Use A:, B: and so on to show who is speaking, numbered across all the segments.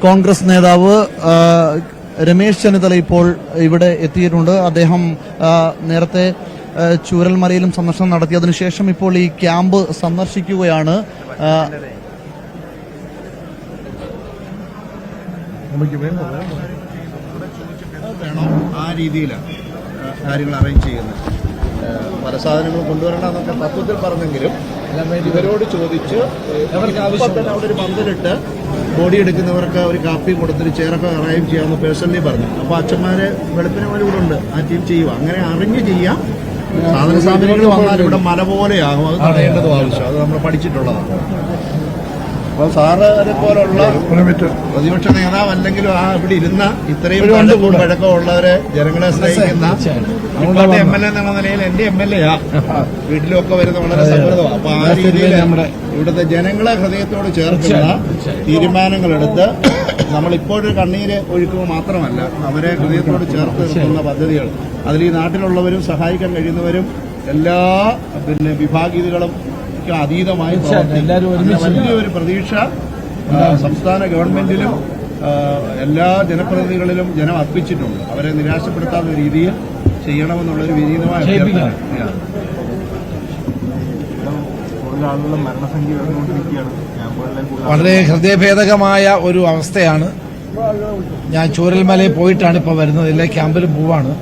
A: കോൺഗ്രസ് നേതാവ് രമേശ് ചെന്നിത്തല ഇപ്പോൾ ഇവിടെ എത്തിയിട്ടുണ്ട്. അദ്ദേഹം നേരത്തെ ചൂരൽമലയിലും സന്ദർശനം നടത്തി. അതിനുശേഷം ഇപ്പോൾ ഈ ക്യാമ്പ് സന്ദർശിക്കുകയാണ്.
B: ആ രീതിയിലാണ് കാര്യങ്ങൾ അറേഞ്ച് ചെയ്യുന്നത്. പല സാധനങ്ങളും കൊണ്ടുവരണമെന്നൊക്കെ തത്വത്തിൽ പറഞ്ഞെങ്കിലും ഇവരോട് ചോദിച്ച് അവിടെ ഒരു പന്തലിട്ട് ബോഡി എടുക്കുന്നവർക്ക് ഒരു കാപ്പി കൊടുത്തിട്ട് ചെയറൊക്കെ അറേഞ്ച് ചെയ്യാമെന്ന് പേഴ്സണലി പറഞ്ഞു. അപ്പോൾ അച്ഛന്മാര് വെളുപ്പിന് പോലെ ഇവിടെ ഉണ്ട്, ആ ടീം ചെയ്യുക. അങ്ങനെ അറിഞ്ഞ് ചെയ്യാം. സാധന സാമഗ്രികൾ വന്നാൽ ഇവിടെ മല പോലെയാകും, അത് തടയേണ്ടതും ആവശ്യം. അത് നമ്മൾ പഠിച്ചിട്ടുള്ളതാണ്. അപ്പോൾ സാറിനെ പോലുള്ള പ്രതിപക്ഷ നേതാവ് അല്ലെങ്കിലും ആ ഇവിടെ ഇരുന്ന ഇത്രയും പഴക്കമുള്ളവരെ ജനങ്ങളെ സ്നേഹിക്കുന്ന MLA എന്നുള്ള നിലയിൽ എന്റെ MLA വീട്ടിലൊക്കെ വരുന്ന വളരെ സൗഹൃദമാണ്. അപ്പൊ ആ രീതിയിൽ ഇവിടുത്തെ ജനങ്ങളെ ഹൃദയത്തോട് ചേർക്കുന്ന തീരുമാനങ്ങളെടുത്ത് നമ്മളിപ്പോഴൊരു കണ്ണീര് ഒഴുക്കുക മാത്രമല്ല, അവരെ ഹൃദയത്തോട് ചേർത്ത് നിർത്തുന്ന പദ്ധതികൾ. അതിൽ ഈ നാട്ടിലുള്ളവരും സഹായിക്കാൻ കഴിയുന്നവരും എല്ലാ വിഭാഗീയതകളും അതീതമായി വലിയൊരു പ്രതീക്ഷ സംസ്ഥാന ഗവൺമെന്റിലും എല്ലാ ജനപ്രതിനിധികളിലും ജനം അർപ്പിച്ചിട്ടുണ്ട്. അവരെ നിരാശപ്പെടുത്താത്ത രീതിയിൽ ചെയ്യണമെന്നുള്ളൊരു വിനീതമായ അഭ്യർത്ഥന.
C: വളരെ ഹൃദയഭേദകമായ ഒരു അവസ്ഥയാണ്. ഞാൻ ചൂരൽമലയിൽ പോയിട്ടാണ് ഇപ്പോൾ വരുന്നത്. എല്ലാ ക്യാമ്പിലും പോവാണ്.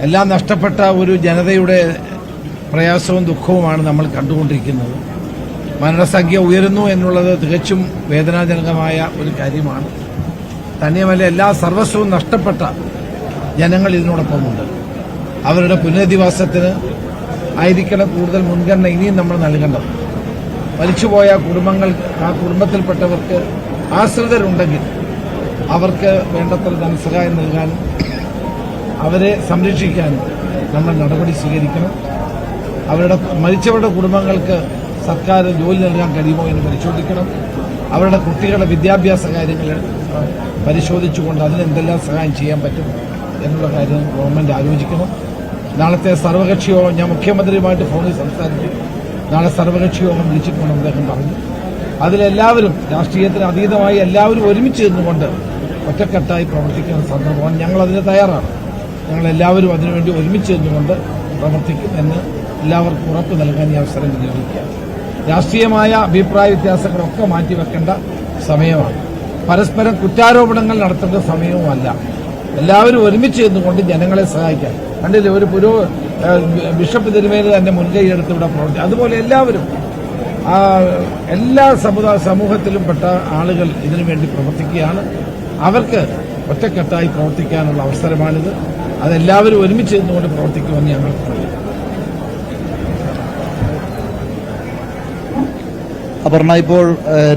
C: എല്ലാം നഷ്ടപ്പെട്ട ഒരു ജനതയുടെ പ്രയാസവും ദുഃഖവുമാണ് നമ്മൾ കണ്ടുകൊണ്ടിരിക്കുന്നത്. മരണസംഖ്യ ഉയരുന്നു എന്നുള്ളത് തികച്ചും വേദനാജനകമായ ഒരു കാര്യമാണ്. തന്നെയുമല്ല, എല്ലാ സർവസ്വവും നഷ്ടപ്പെട്ട ജനങ്ങൾ ഇതിനോടൊപ്പമുണ്ട്. അവരുടെ പുനരധിവാസത്തിന് ആയിരിക്കണം കൂടുതൽ മുൻഗണന ഇനിയും നമ്മൾ നൽകേണ്ടത്. മരിച്ചുപോയ കുടുംബങ്ങൾ, ആ കുടുംബത്തിൽപ്പെട്ടവർക്ക് ആശ്രിതരുണ്ടെങ്കിൽ അവർക്ക് വേണ്ടത്ര ധനസഹായം നൽകാനും അവരെ സംരക്ഷിക്കാനും നമ്മൾ നടപടി സ്വീകരിക്കണം. മരിച്ചവരുടെ കുടുംബങ്ങൾക്ക് സർക്കാർ ജോലി നൽകാൻ കഴിയുമോ എന്ന് പരിശോധിക്കണം. അവരുടെ കുട്ടികളുടെ വിദ്യാഭ്യാസ കാര്യങ്ങൾ പരിശോധിച്ചുകൊണ്ട് അതിനെന്തെല്ലാം സഹായം ചെയ്യാൻ പറ്റും എന്നുള്ള കാര്യം ഗവൺമെന്റ് ആലോചിക്കണം. നാളത്തെ സർവകക്ഷി യോഗം ഞാൻ മുഖ്യമന്ത്രിയുമായിട്ട് ഫോണിൽ സംസാരിച്ചു. നാളെ സർവകക്ഷി യോഗം വിളിച്ചിട്ടുണ്ടെന്ന് അദ്ദേഹം പറഞ്ഞു. അതിലെല്ലാവരും രാഷ്ട്രീയത്തിന് അതീതമായി എല്ലാവരും ഒരുമിച്ച് നിന്നുകൊണ്ട് ഒറ്റക്കെട്ടായി പ്രവർത്തിക്കുന്ന സന്ദർഭമാണ്. ഞങ്ങളതിന് തയ്യാറാണ്. ഞങ്ങളെല്ലാവരും അതിനുവേണ്ടി ഒരുമിച്ച് നിന്നുകൊണ്ട് പ്രവർത്തിക്കും എന്ന് എല്ലാവർക്കും ഉറപ്പ് നൽകാൻ ഈ അവസരം വിനിയോഗിക്കുക. രാഷ്ട്രീയമായ അഭിപ്രായ വ്യത്യാസങ്ങളൊക്കെ മാറ്റിവെക്കേണ്ട സമയമാണ്. പരസ്പരം കുറ്റാരോപണങ്ങൾ നടത്തേണ്ട സമയവുമല്ല. എല്ലാവരും ഒരുമിച്ച് നിന്നുകൊണ്ട് ജനങ്ങളെ സഹായിക്കാൻ. കണ്ടില്ലേ, ഒരു ബിഷപ്പ് തിരുമേനി തന്നെ മുൻകൈയെടുത്ത് ഇവിടെ പ്രവർത്തിക്കും. അതുപോലെ എല്ലാവരും എല്ലാ സമൂഹത്തിലും പെട്ട ആളുകൾ ഇതിനുവേണ്ടി പ്രവർത്തിക്കുകയാണ്. അവർക്ക് ഒറ്റക്കെട്ടായി പ്രവർത്തിക്കാനുള്ള അവസരമാണിത്. അതെല്ലാവരും ഒരുമിച്ച് നിന്നുകൊണ്ട് പ്രവർത്തിക്കുമെന്ന് ഞങ്ങൾ പറയും.
A: അപർണ, ഇപ്പോൾ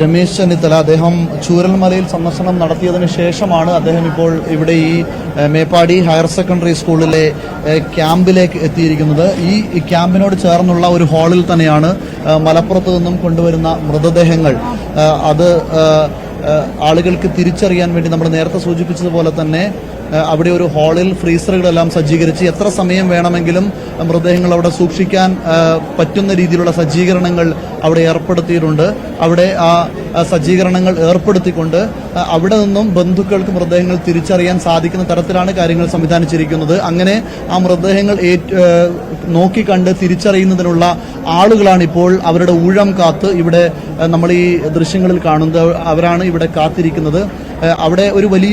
A: രമേശ് ചെന്നിത്തല അദ്ദേഹം ചൂരൽമലയിൽ സന്ദർശനം നടത്തിയതിനു ശേഷമാണ് അദ്ദേഹം ഇപ്പോൾ ഇവിടെ ഈ മേപ്പാടി ഹയർ സെക്കൻഡറി സ്കൂളിലെ ക്യാമ്പിലേക്ക് എത്തിയിരിക്കുന്നത്. ഈ ക്യാമ്പിനോട് ചേർന്നുള്ള ഒരു ഹാളിൽ തന്നെയാണ് മലപ്പുറത്ത് നിന്നും കൊണ്ടുവരുന്ന മൃതദേഹങ്ങൾ അത് ആളുകൾക്ക് തിരിച്ചറിയാൻ വേണ്ടി നമ്മൾ നേരത്തെ സൂചിപ്പിച്ചതുപോലെ തന്നെ അവിടെ ഒരു ഹാളിൽ ഫ്രീസറുകളെല്ലാം സജ്ജീകരിച്ച് എത്ര സമയം വേണമെങ്കിലും മൃതദേഹങ്ങൾ അവിടെ സൂക്ഷിക്കാൻ പറ്റുന്ന രീതിയിലുള്ള സജ്ജീകരണങ്ങൾ അവിടെ ഏർപ്പെടുത്തിയിട്ടുണ്ട്. അവിടെ ആ സജ്ജീകരണങ്ങൾ ഏർപ്പെടുത്തിക്കൊണ്ട് അവിടെ നിന്നും ബന്ധുക്കൾക്ക് മൃതദേഹങ്ങൾ തിരിച്ചറിയാൻ സാധിക്കുന്ന തരത്തിലാണ് കാര്യങ്ങൾ സംവിധാനിച്ചിരിക്കുന്നത്. അങ്ങനെ ആ മൃതദേഹങ്ങൾ നോക്കിക്കണ്ട് തിരിച്ചറിയുന്നതിനുള്ള ആളുകളാണ് ഇപ്പോൾ അവരുടെ ഊഴം കാത്ത് ഇവിടെ നമ്മൾ ഈ ദൃശ്യങ്ങളിൽ കാണുന്നത്. അവരാണ് ഇവിടെ കാത്തിരിക്കുന്നത്. അവിടെ ഒരു വലിയ